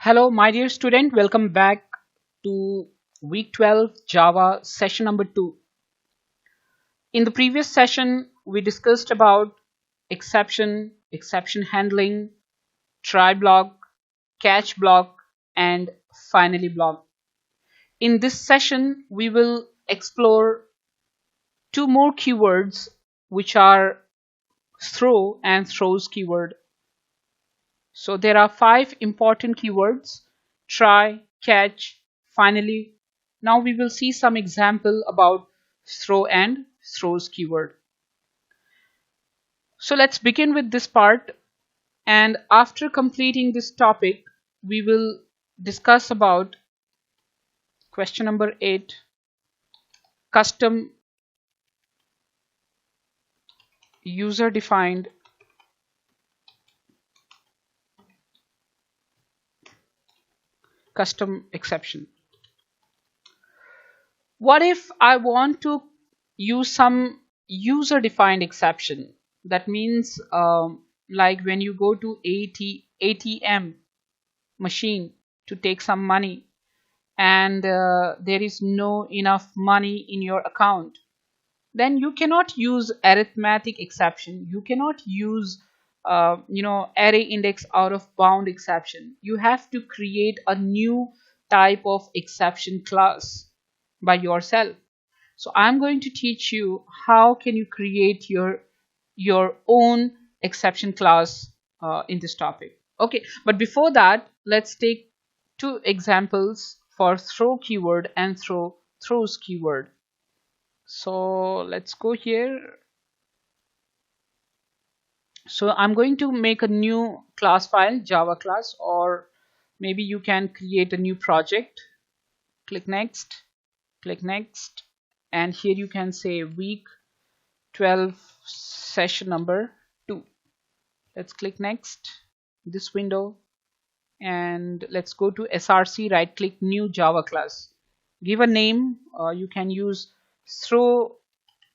Hello, my dear student. Welcome back to week 12 Java session number 2. In the previous session, we discussed about exception handling, try block, catch block, and finally block. In this session, we will explore two more keywords, which are throw and throws keyword. So there are 5 important keywords: try, catch, finally. Now we will see some example about throw and throws keyword. So let's begin with this part, and after completing this topic we will discuss about question number 8, custom user defined custom exception. What if I want to use some user defined exception? That means like when you go to ATM machine to take some money, and there is no enough money in your account, then you cannot use arithmetic exception. You cannot use array index out of bound exception. You have to create a new type of exception class by yourself. So I'm going to teach you how can you create your own exception class in this topic. Okay, but before that, let's take two examples for throw keyword and throws keyword. So let's go here. So I'm going to make a new class file, Java class, or maybe you can create a new project. Click next, and here you can say week 12 session number 2. Let's click next, this window, and let's go to src, right click, new Java class, give a name. You can use throw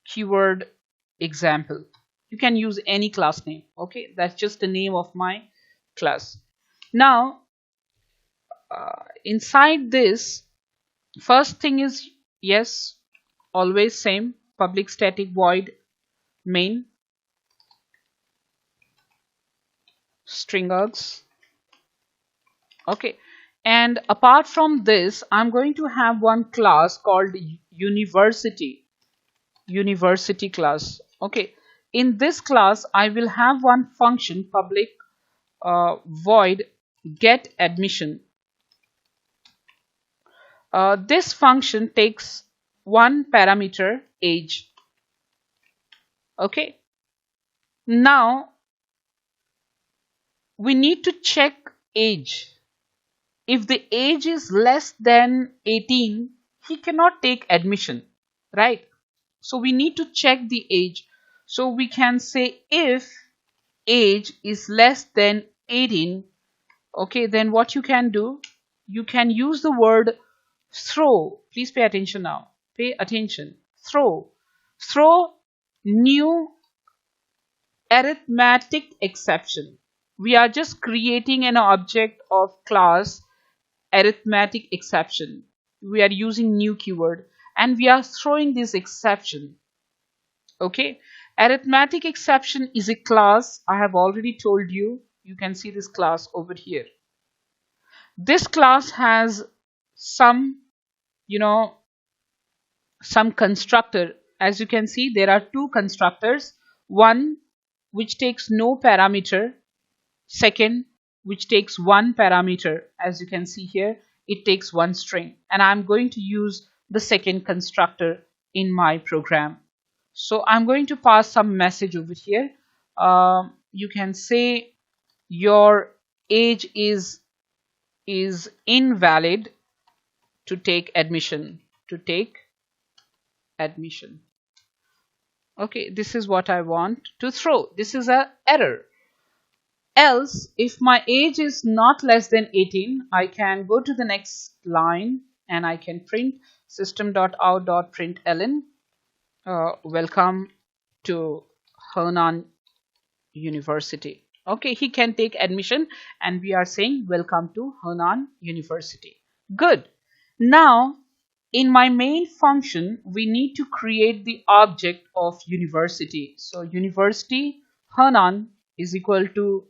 keyword example. You can use any class name. Okay, that's just the name of my class. Now inside this, first thing is, yes, always same, public static void main string args. Okay, and apart from this, I'm going to have one class called university class. Okay, in this class I will have one function, public void get admission. This function takes one parameter, age. Okay, now we need to check age. If the age is less than 18, he cannot take admission, right? So we need to check the age. So we can say if age is less than 18, okay, then what you can do, you can use the word throw. Please pay attention now. Pay attention. Throw new arithmetic exception. We are just creating an object of class arithmetic exception. We are using new keyword and we are throwing this exception. Okay, arithmetic exception is a class. I have already told you. You can see this class over here. This class has some constructor. As you can see, there are two constructors, one which takes no parameter, second which takes one parameter. As you can see here, it takes one string, and I'm going to use the second constructor in my program. So I'm going to pass some message over here. You can say your age is invalid to take admission. Okay, this is what I want to throw. This is an error. Else, if my age is not less than 18, I can go to the next line and I can print system.out.println welcome to Hernan University. Okay, he can take admission, and we are saying welcome to Henan University. Good. Now, in my main function, we need to create the object of university. So university Henan is equal to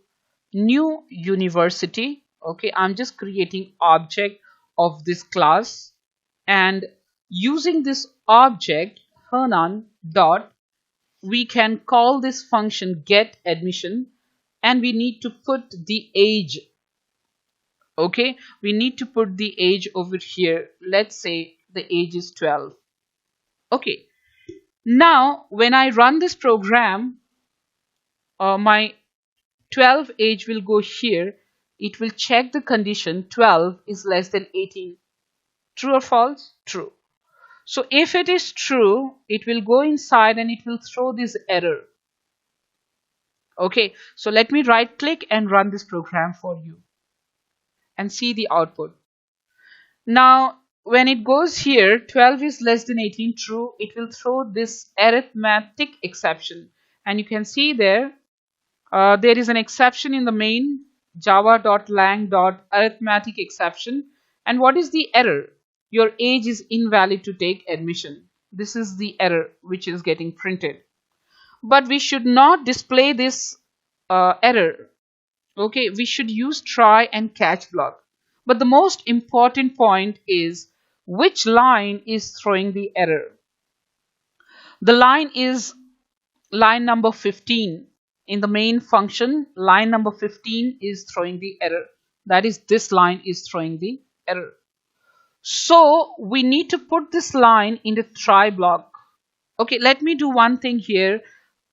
new university. Okay, I'm just creating object of this class, and using this object Henan dot, we can call this function get admission, and we need to put the age. Okay, we need to put the age over here. Let's say the age is 12. Okay, now when I run this program, my 12 age will go here. It will check the condition 12 is less than 18. True or false? True. So if it is true, it will go inside and it will throw this error. Okay, so let me right click and run this program for you and see the output. Now, when it goes here, 12 is less than 18, true, it will throw this arithmetic exception. And you can see there, there is an exception in the main java.lang.arithmetic exception. And what is the error? Your age is invalid to take admission. This is the error which is getting printed. But we should not display this error. Okay, we should use try and catch block. But the most important point is which line is throwing the error. The line is line number 15. In the main function, line number 15 is throwing the error. That is, this line is throwing the error. So we need to put this line in the try block. Okay, let me do one thing here.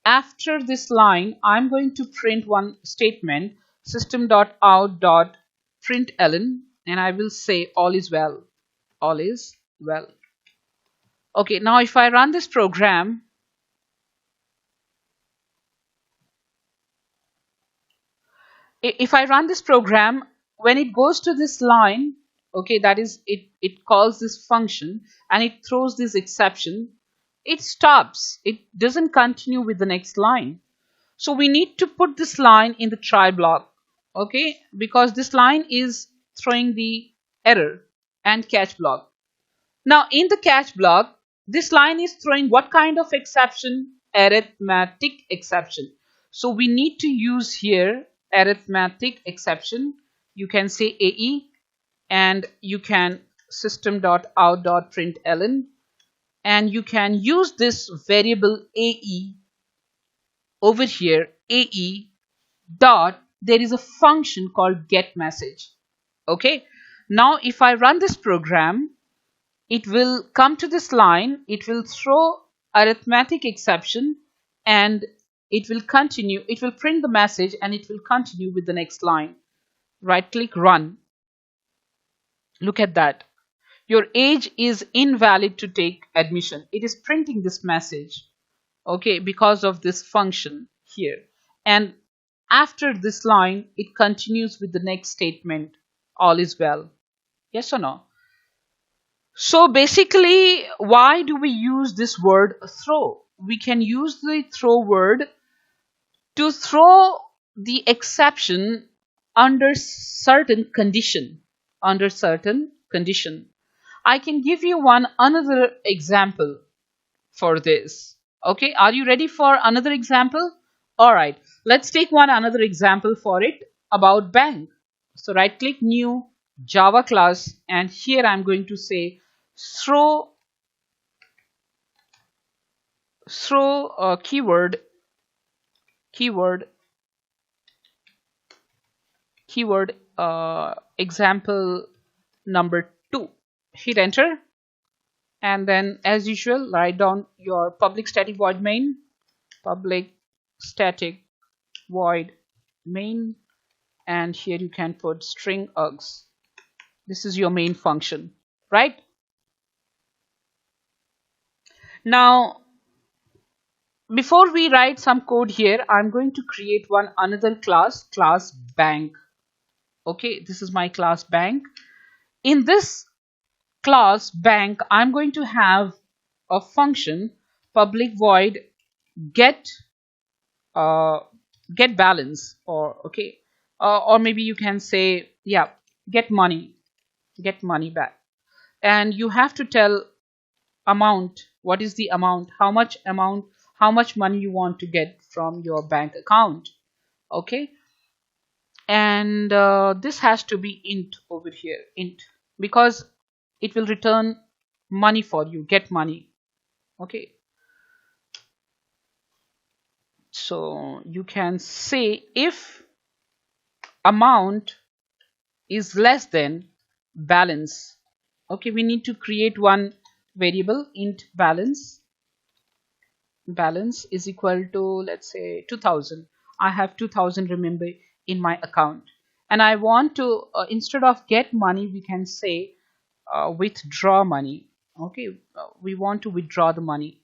After this line, I'm going to print one statement, system.out.println, and I will say all is well. All is well. Okay, now if I run this program, when it goes to this line, okay, that is, it calls this function and it throws this exception, it stops. It doesn't continue with the next line. So we need to put this line in the try block, okay, because this line is throwing the error and catch block. Now in the catch block, this line is throwing what kind of exception? Arithmetic exception. So we need to use here arithmetic exception. You can say AE, and you can system.out.println, and you can use this variable AE over here, AE dot, there is a function called get message. Okay, now if I run this program, it will come to this line, it will throw arithmetic exception, and it will continue, it will print the message and it will continue with the next line. Right click, run. Look at that. Your age is invalid to take admission. It is printing this message, okay, because of this function here. And after this line, it continues with the next statement, all is well. Yes or no? So basically, why do we use this word throw? We can use the throw word to throw the exception under certain condition. Under certain condition. I can give you another example for this. Okay, are you ready for another example? All right, let's take another example for it about bank. So right click, new Java class, and here I'm going to say throw keyword example number 2. Hit enter, and then as usual write down your public static void main, public static void main, and here you can put string args. This is your main function, right? Now before we write some code here, I'm going to create another class bank. Okay, this is my class bank. In this class bank, I'm going to have a function public void get get balance, or okay, or maybe you can say, yeah, get money, get money back. And you have to tell amount, what is the amount, how much money you want to get from your bank account. Okay, and this has to be int over here, int, because it will return money for you, get money. Okay, so you can say if amount is less than balance. Okay, we need to create one variable, int balance. Balance is equal to, let's say, 2000. I have 2000, remember, in my account, and I want to instead of get money, we can say withdraw money. Okay, we want to withdraw the money.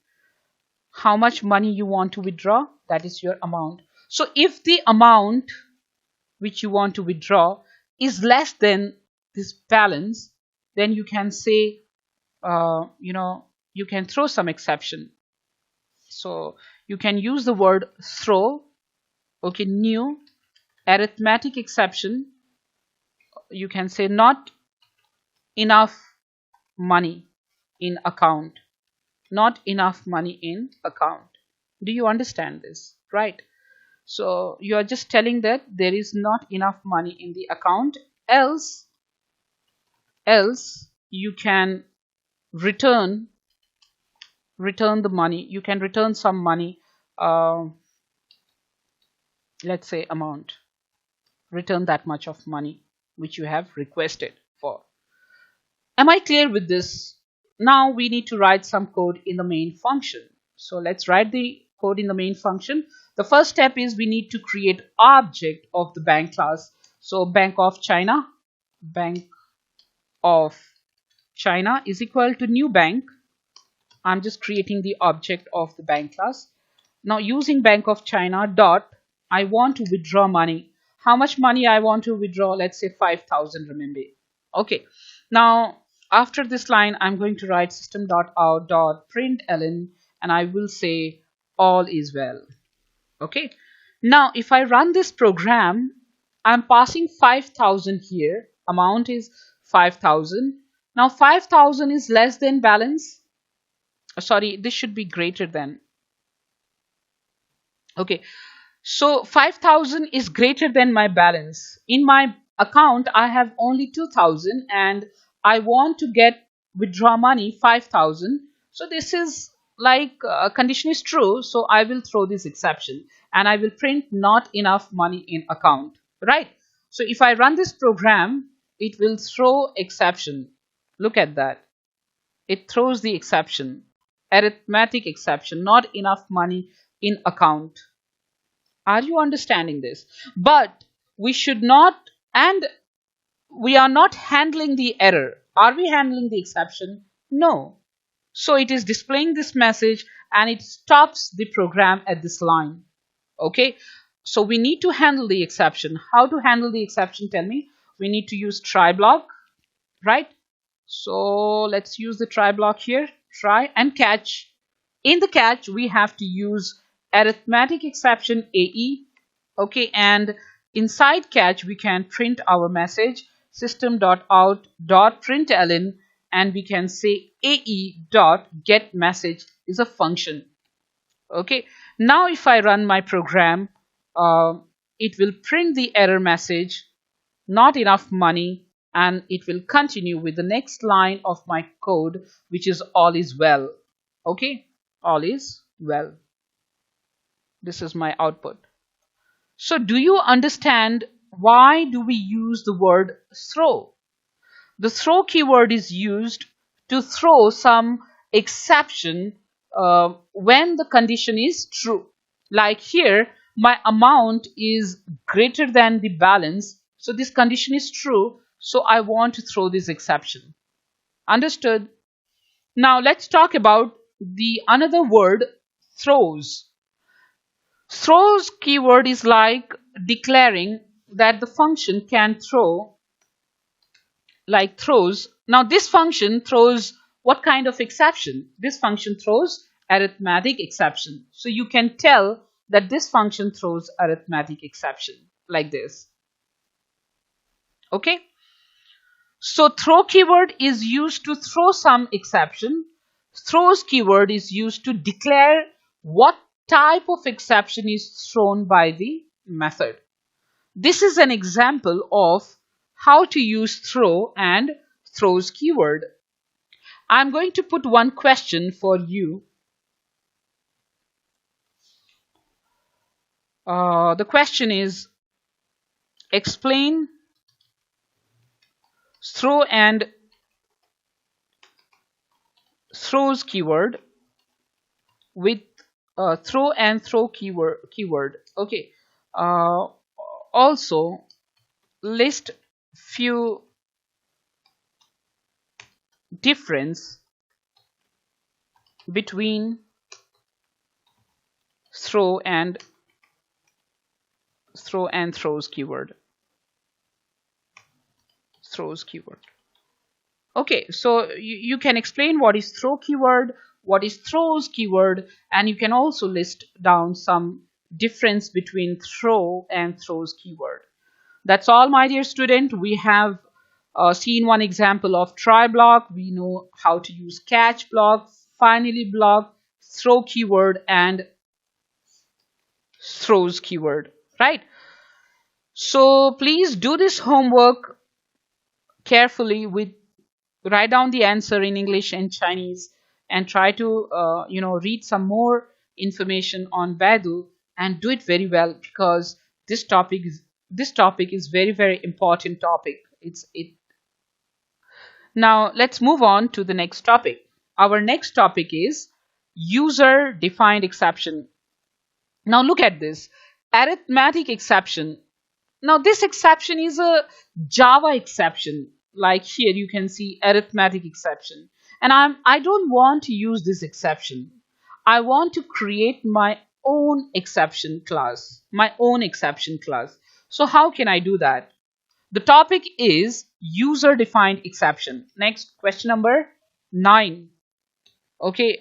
How much money you want to withdraw, that is your amount. So if the amount which you want to withdraw is less than this balance, then you can say, you can throw some exception. So you can use the word throw. Okay, new arithmetic exception. You can say not enough money in account, not enough money in account. Do you understand this? Right. So you are just telling that there is not enough money in the account, else you can return the money. You can return some money, uh, let's say amount, return that much of money which you have requested for. Am I clear with this? Now we need to write some code in the main function. So let's write the code in the main function. The first step is we need to create object of the bank class. So Bank of China, Bank of China is equal to new bank. I'm just creating the object of the bank class. Now using Bank of China dot, I want to withdraw money. How much money I want to withdraw? Let's say 5000 renminbi. Okay. Now after this line, I'm going to write system.out.println, and I will say all is well. Okay. Now if I run this program, I'm passing 5000 here. Amount is 5000. Now 5000 is less than balance. Sorry, this should be greater than. Okay, so 5000 is greater than my balance. In my account, I have only 2000, and I want to get withdraw money 5000. So this is like condition is true, so I will throw this exception, and I will print not enough money in account, right? So if I run this program, it will throw exception. Look at that. It throws the exception, arithmetic exception, not enough money in account. Are you understanding this? But we should not, and we are not handling the error. Are we handling the exception? No. So it is displaying this message, and it stops the program at this line. Okay, so we need to handle the exception. How to handle the exception? Tell me. We need to use try block, right? So let's use the try block here. Try and catch. In the catch, we have to use arithmetic exception AE. Okay, and inside catch, we can print our message system.out.println, and we can say AE.getMessage is a function. Okay, now if I run my program, it will print the error message, not enough money, and it will continue with the next line of my code, which is all is well. Okay, all is well. This is my output. So do you understand why do we use the word throw? The throw keyword is used to throw some exception when the condition is true. Like here, my amount is greater than the balance, so this condition is true, so I want to throw this exception. Understood? Now let's talk about the another word, throws. Throws keyword is like declaring that the function can throw, like throws. Now this function throws what kind of exception? This function throws arithmetic exception. So you can tell that this function throws arithmetic exception like this. Okay, so throw keyword is used to throw some exception. Throws keyword is used to declare what type of exception is thrown by the method. This is an example of how to use throw and throws keyword. I'm going to put one question for you. The question is, explain throw and throws keyword with throw and throw keyword. Okay. Also list few difference between throw and throws keyword. Throws keyword. Okay, so you can explain what is throw keyword, what is throws keyword, and you can also list down some difference between throw and throws keyword. That's all, my dear student. We have seen one example of try block. We know how to use catch block, finally block, throw keyword, and throws keyword, right? So please do this homework carefully. With write down the answer in English and Chinese, and try to read some more information on Baidu, and do it very well, because this topic is very, very important topic. Now let's move on to the next topic. Our next topic is user defined exception. Now look at this arithmetic exception. Now this exception is a Java exception. Like here you can see arithmetic exception. And I don't want to use this exception. I want to create my own exception class. So how can I do that? The topic is user defined exception. Next, question number 9. Okay,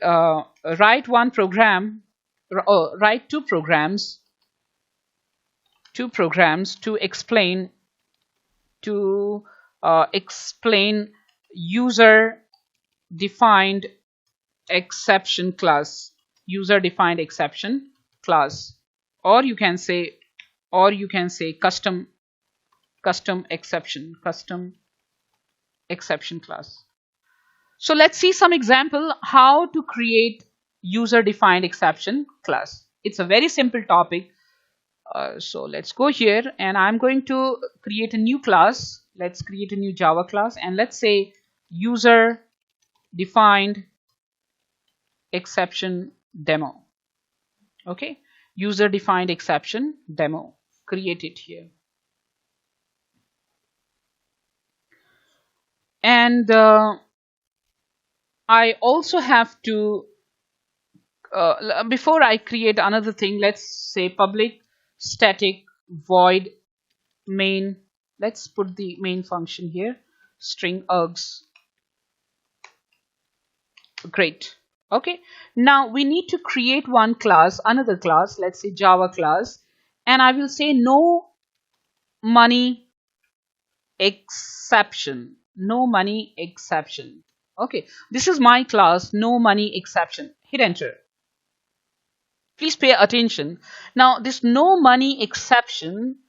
write two programs to explain user defined exception class. Or you can say custom exception class. So let's see some example how to create user defined exception class. It's a very simple topic. So let's go here, and I'm going to create a new class. Let's create a new Java class, and let's say user defined exception demo. Okay, user defined exception demo. Create it here. And I also have to before I create another thing, let's say public static void main. Let's put the main function here, string args. Great. Okay, now we need to create one class, another class, let's say Java class, and I will say no money exception. Okay, this is my class, no money exception. Hit enter. Please pay attention. Now this no money exception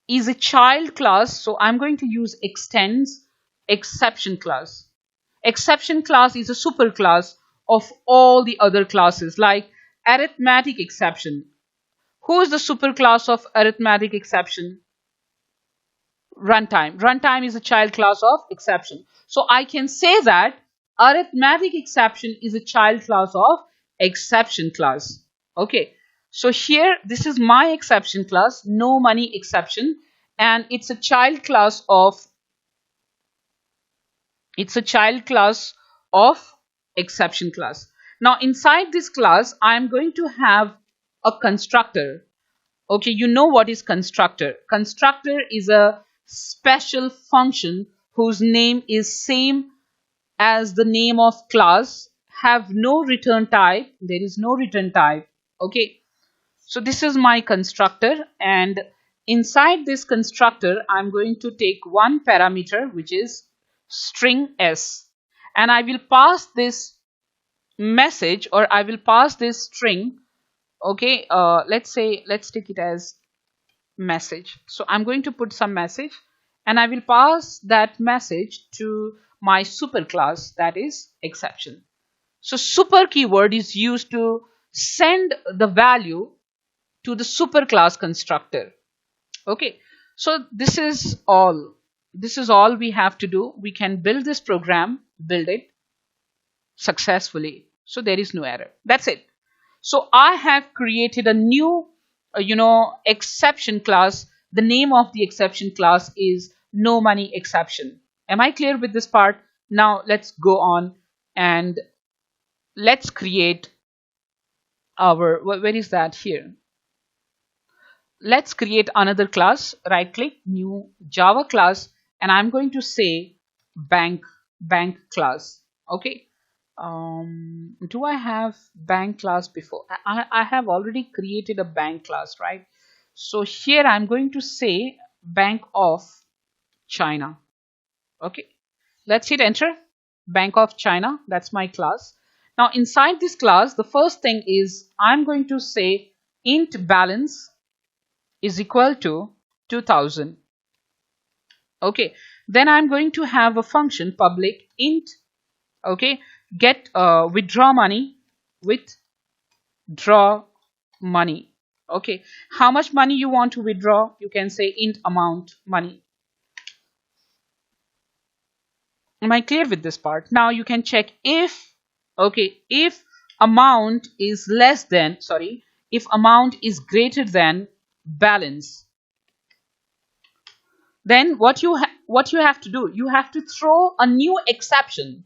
is a child class, so I'm going to use extends exception class. Exception class is a super class of all the other classes, like arithmetic exception. Who is the super class of arithmetic exception? Runtime. Runtime is a child class of exception. So I can say that arithmetic exception is a child class of exception class. Okay, so here this is my exception class, no money exception, and it's a child class of exception class. Now inside this class I am going to have a constructor. Okay, you know what is constructor. Constructor is a special function whose name is same as the name of class, have no return type. There is no return type. Okay, So this is my constructor, and inside this constructor I'm going to take one parameter which is string s, and I will pass this message, or I will pass this string. Okay, let's take it as message. So I'm going to put some message, and I will pass that message to my super class, that is exception. So super keyword is used to send the value to the super class constructor. Okay, so this is all we have to do. We can build this program, build it successfully, so there is no error. That's it. So I have created a new exception class. The name of the exception class is no money exception. Am I clear with this part? Now let's go on and let's create our, where is that? Here, let's create another class. Right click, new Java class, and I'm going to say bank class. Okay, do I have bank class before? I have already created a bank class, right? So here I'm going to say Bank of China. Okay, let's hit enter. Bank of China, that's my class. Now inside this class, the first thing is I'm going to say int balance is equal to 2000. Okay, then I'm going to have a function public int, okay, get withdraw money, withdraw money. Okay, how much money you want to withdraw? You can say int amount money. Am I clear with this part? Now you can check if, okay, if amount is less than, sorry, if amount is greater than balance, then what you have to do, you have to throw a new exception.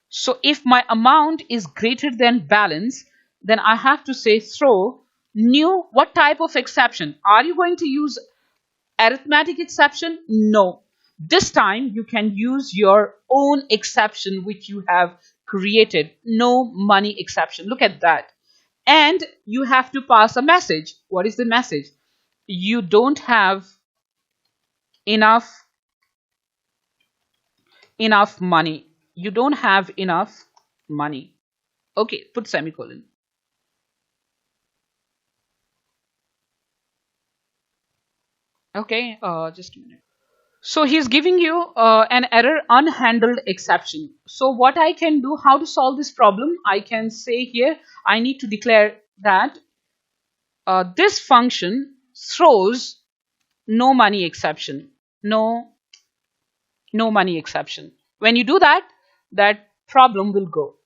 So if my amount is greater than balance, then I have to say throw new. What type of exception? Are you going to use arithmetic exception? No. This time you can use your own exception which you have created. No money exception. Look at that. And you have to pass a message. What is the message? You don't have enough money. You don't have enough money. Okay, put semicolon. Okay, just a minute. So he's giving you an error, unhandled exception. So what I can do, how to solve this problem? I can say here, I need to declare that this function throws no money exception. No money exception. When you do that, that problem will go.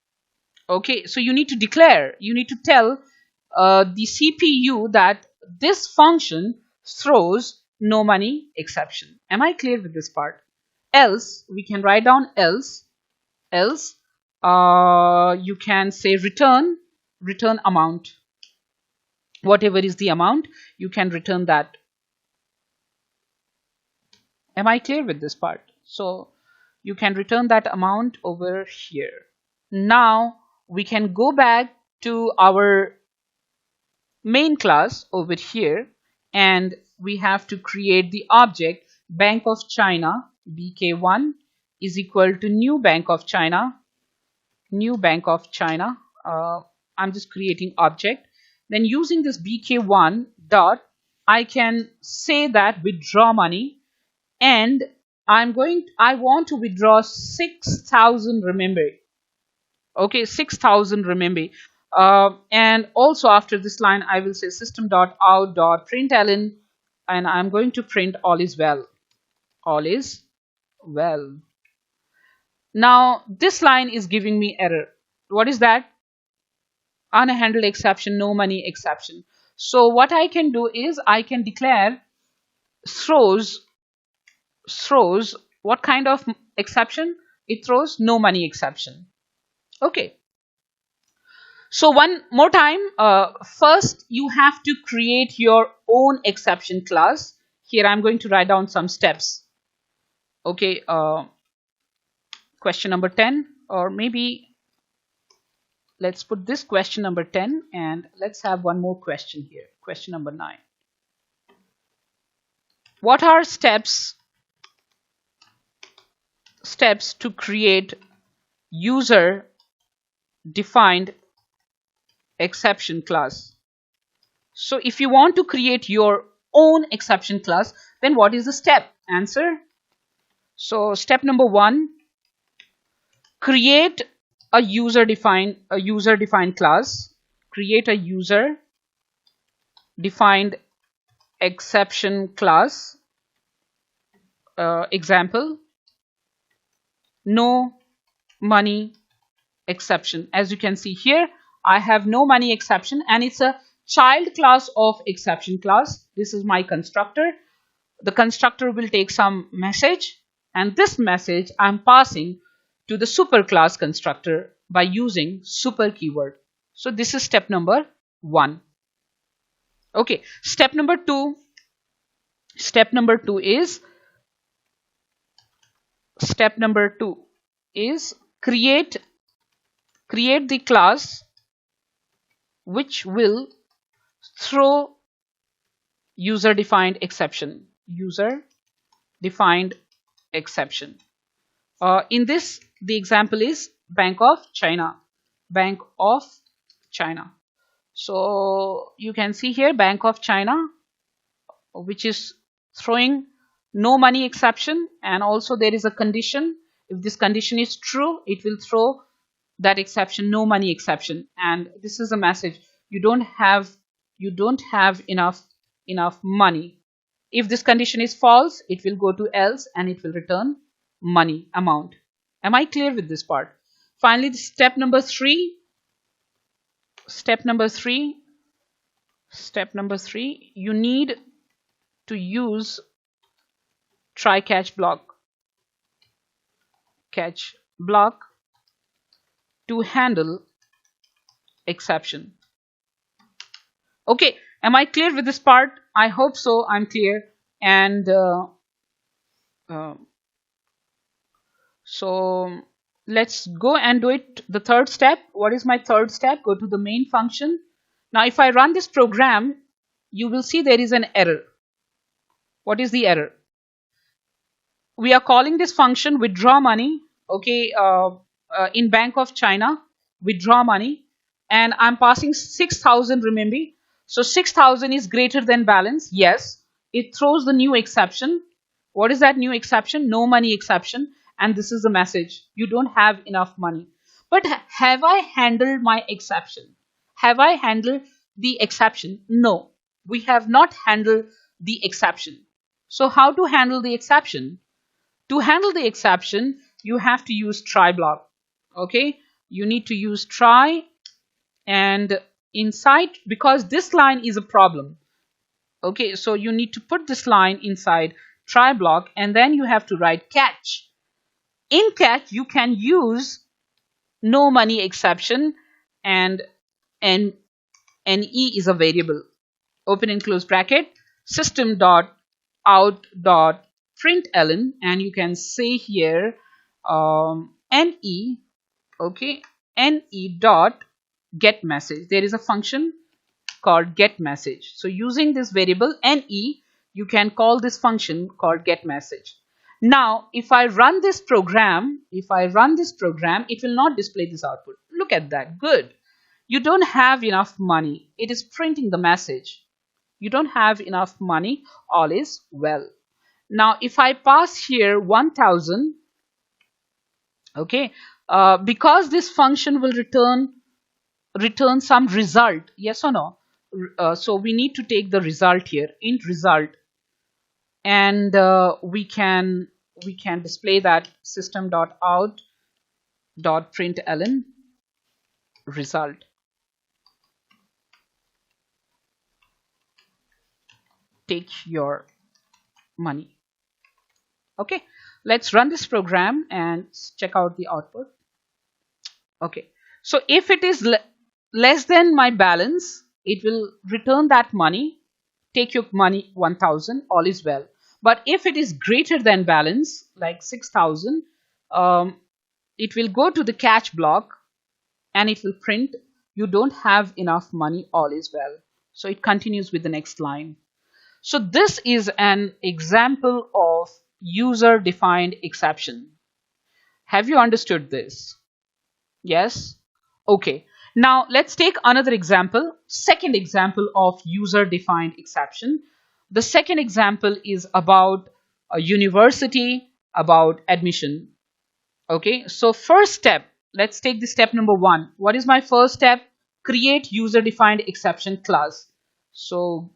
Okay, so you need to declare, you need to tell the CPU that this function throws no money exception. Am I clear with this part? Else, we can write down else you can say return amount. Whatever is the amount, you can return that. Am I clear with this part? So you can return that amount over here. Now we can go back to our main class over here, and we have to create the object Bank of China. BK1 is equal to new Bank of China. I'm just creating object. Then using this BK1 dot, I can say that withdraw money, and I want to withdraw 6,000 renminbi. Okay, 6,000 renminbi. And also after this line, I will say system.out.println, and I'm going to print all is well. All is well. Now this line is giving me error. What is that? Unhandled exception, no money exception. So what I can do is I can declare throws. What kind of exception? It throws no money exception. Okay. So one more time, first you have to create your own exception class. Here I'm going to write down some steps. Okay, question number 10, or maybe let's put this question number 10, and let's have one more question here. Question number 9. What are steps to create user defined exception class? So if you want to create your own exception class, then what is the step? Answer. So step number 1, create a user defined class. Create a user defined exception class. Example, no money exception. As you can see here, I have no money exception, and it's a child class of exception class. This is my constructor. The constructor will take some message, and this message I'm passing to the superclass constructor by using super keyword. So this is step number 1. Okay, step number 2 is create the class which will throw user defined exception. In this, the example is Bank of China. So you can see here Bank of China, which is throwing no money exception, and also there is a condition. If this condition is true, it will throw that exception, no money exception, and this is a message: you don't have enough money. If this condition is false, it will go to else and it will return money amount. Am I clear with this part? Finally, step number 3, you need to use try catch block to handle exception. Okay, am I clear with this part? I hope so. I'm clear. And so let's go and do it. The third step. What is my third step? Go to the main function. Now if I run this program, you will see there is an error. What is the error? We are calling this function withdraw money. Okay, in Bank of China, withdraw money, and I'm passing 6,000 renminbi. So 6,000 is greater than balance. Yes, it throws the new exception. What is that new exception? No money exception. And this is the message: you don't have enough money. But have I handled my exception? Have I handled the exception? No, we have not handled the exception. So how to handle the exception? To handle the exception, you have to use try block. Okay, you need to use try, and inside, because this line is a problem. Okay, so you need to put this line inside try block, and then you have to write catch. In catch, you can use no money exception, and NE is a variable. Open and close bracket, system.out.println, and you can say here NE, okay, NE dot get message. There is a function called get message. So using this variable NE, you can call this function called get message. Now, if I run this program, it will not display this output. Look at that. Good. You don't have enough money. It is printing the message. You don't have enough money. All is well. Now, if I pass here 1,000, okay, because this function will return some result. Yes or no? So we need to take the result here, int result. And we can display that system.out.println result. Take your money. Okay, let's run this program and check out the output. Okay, so if it is less than my balance, it will return that money. Take your money 1,000, all is well. But if it is greater than balance, like 6,000, it will go to the catch block and it will print you don't have enough money, all is well. So it continues with the next line. So this is an example of user defined exception. Have you understood this? Yes? Okay. Now let's take another example, second example of user defined exception. The second example is about a university, about admission. Okay, so first step, let's take the step number 1. What is my first step? Create user defined exception class. So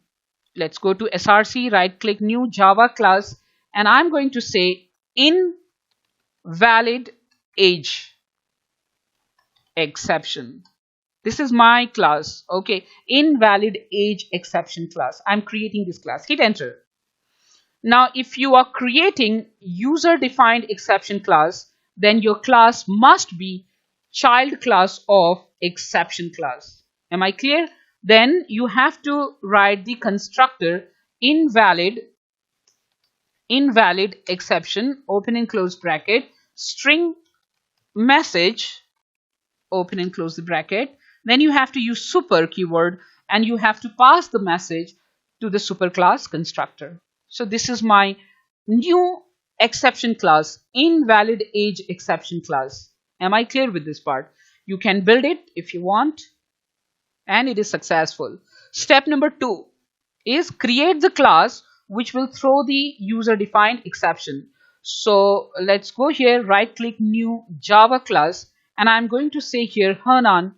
let's go to src, right click new Java class, and I'm going to say invalid age exception. This is my class. Okay, invalid age exception class. I'm creating this class. Hit enter. Now if you are creating user defined exception class, then your class must be child class of exception class. Am I clear? Then you have to write the constructor invalid exception, open and close bracket, string message, open and close the bracket. Then you have to use super keyword and you have to pass the message to the super class constructor. So this is my new exception class, invalid age exception class. Am I clear with this part? You can build it if you want, and it is successful. Step number 2 is create the class which will throw the user defined exception. So let's go here, right click new Java class, and I'm going to say here Hanan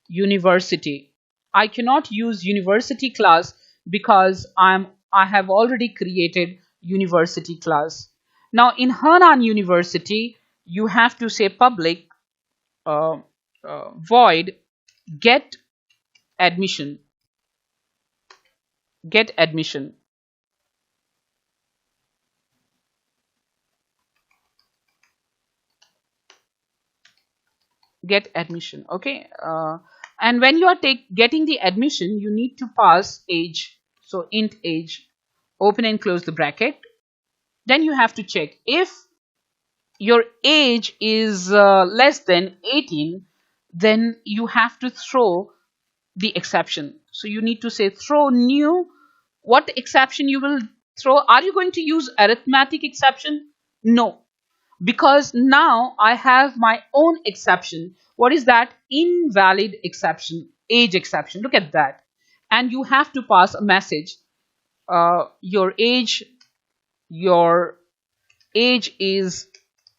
University. I cannot use university class because I have already created university class. Now in Hanan University you have to say public void get admission, get admission. Get admission. Okay, and when you are getting the admission, you need to pass age. So int age, open and close the bracket. Then you have to check if your age is less than 18, then you have to throw the exception. So you need to say throw new. What exception you will throw? Are you going to use arithmetic exception? No, because now I have my own exception. What is that? Invalid exception, age exception. Look at that. And you have to pass a message. Your age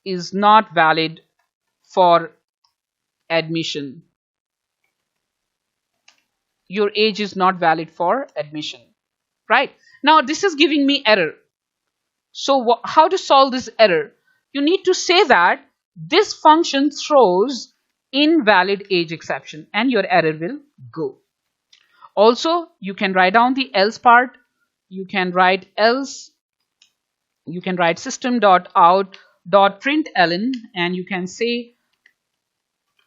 is not valid for admission. Your age is not valid for admission. Right? Now this is giving me error. So how to solve this error? You need to say that this function throws invalid age exception and your error will go. Also, you can write down the else part. You can write else, you can write system.out.println and you can say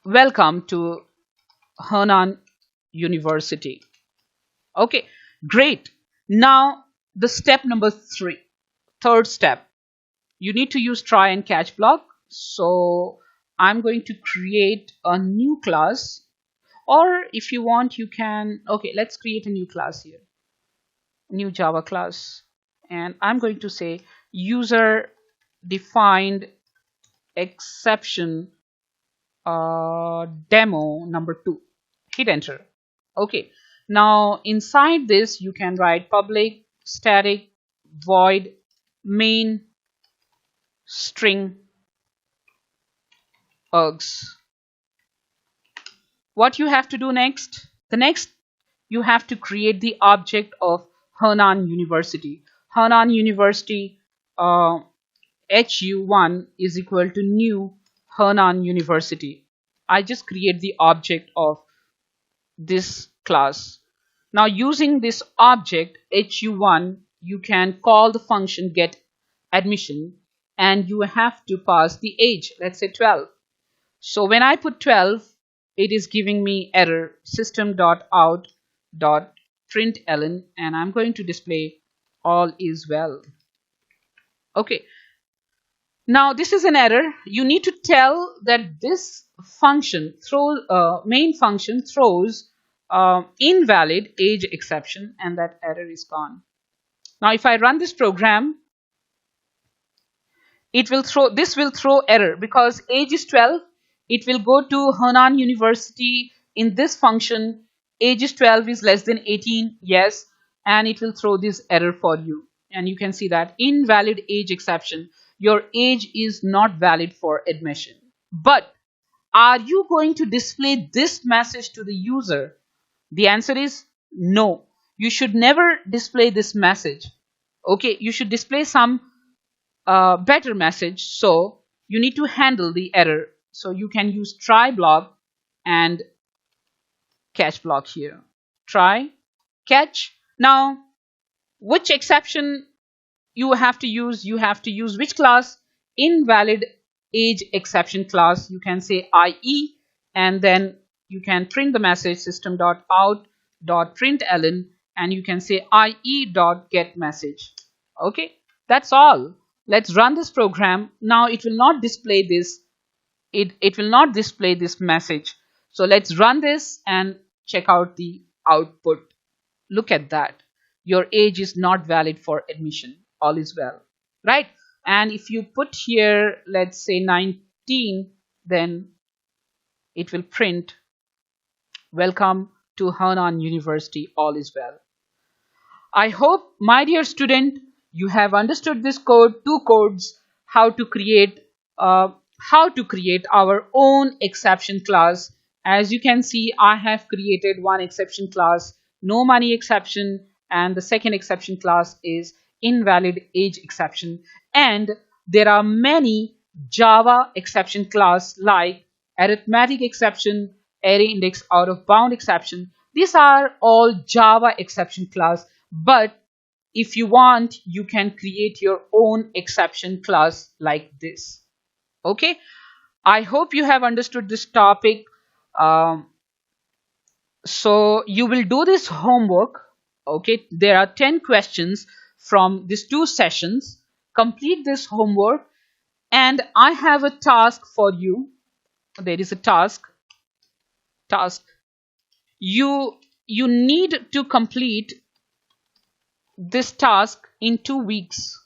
welcome to Hanan University. Okay, great. Now the step number 3, third step. You need to use try and catch block. So I'm going to create a new class, or if you want you can, okay, let's create a new class here, new Java class, and I'm going to say user defined exception demo number 2. Hit enter. Okay, now inside this you can write public static void main string args. What you have to do next? The next, you have to create the object of Hanan University. Hanan University hu1 is equal to new Hanan University. I just create the object of this class. Now using this object hu1, you can call the function get admission and you have to pass the age, let's say 12. So when I put 12, it is giving me error system.out.println and I'm going to display all is well. Okay, Now this is an error. You need to tell that this function main function throws invalid age exception, and that error is gone. Now if I run this program, this will throw error because age is 12. It will go to Henan University in this function. Age is 12 is less than 18, yes, and it will throw this error for you. And you can see that invalid age exception. Your age is not valid for admission. But are you going to display this message to the user? The answer is no. You should never display this message. Okay, you should display some better message. So you need to handle the error. So you can use try block and catch block here. Try, catch. Now, which exception you have to use? You have to use which class? Invalid age exception class. You can say IE, and then you can print the message system.out.println, and you can say IE.getMessage. Okay, that's all. Let's run this program. Now it will not display this. It will not display this message. So let's run this and check out the output. Look at that. Your age is not valid for admission. All is well, right? And if you put here, let's say 19, then it will print welcome to Henan University. All is well. I hope, my dear student, you have understood this code, two codes, how to create our own exception class. As you can see, I have created one exception class, no money exception, and the second exception class is invalid age exception. And there are many Java exception class like arithmetic exception, array index out of bound exception. These are all Java exception class, but if you want, you can create your own exception class like this. Okay, I hope you have understood this topic. So you will do this homework. Okay, there are 10 questions from these two sessions. Complete this homework, and I have a task for you. There is a task. You need to complete this task in 2 weeks.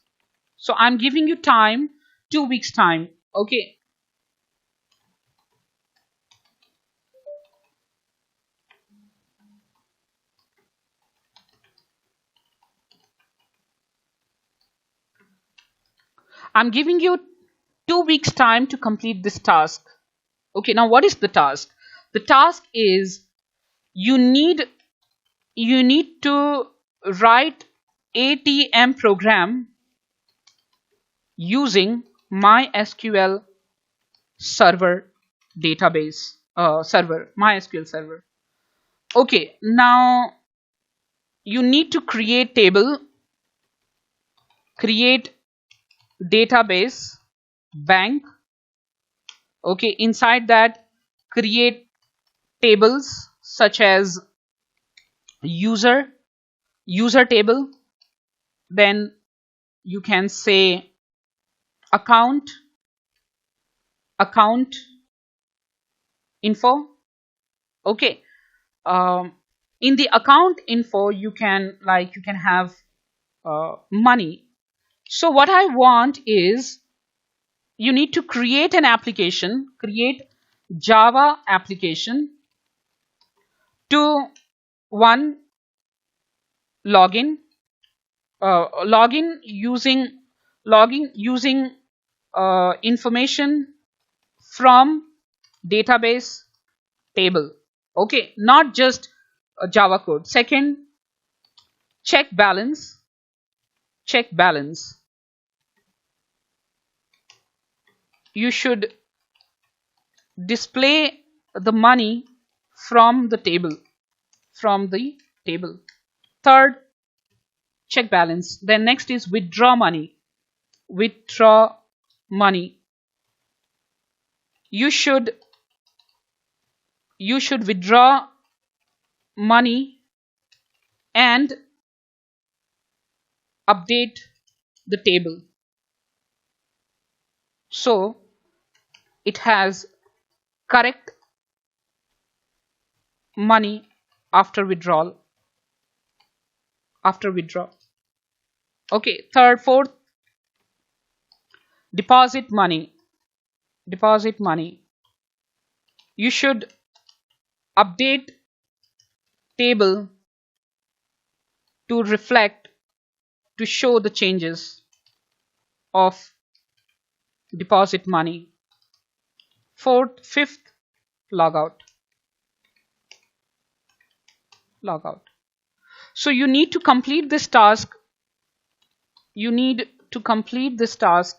So I'm giving you time, 2 weeks time. Okay. I'm giving you 2 weeks time to complete this task. Okay, now what is the task? The task is you need to write ATM program using MySQL server database MySQL server. Okay, now you need to create table, create database, bank. Okay, inside that create tables such as user table, then you can say account info. Okay, in the account info you can have money. So what I want is you need to create an application, create Java application to one login using information from database table. Okay, not just a Java code. Second, check balance. You should display the money from the table. Third, check balance. Then next is withdraw money. You should withdraw money and update the table. So it has correct money after withdrawal. Okay, third, fourth, deposit money. Deposit money. You should update table to reflect, to show the changes of deposit money. Fourth, fifth, logout. Logout. So you need to complete this task. You need to complete this task.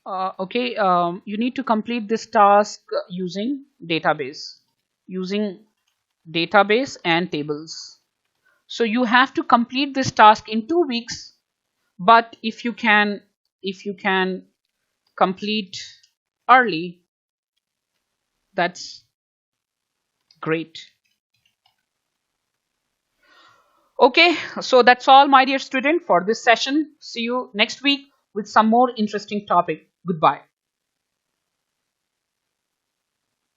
You need to complete this task using database, and tables. So you have to complete this task in 2 weeks. But if you can complete early, that's great. Okay, so that's all, my dear student, for this session. See you next week with some more interesting topic. Goodbye.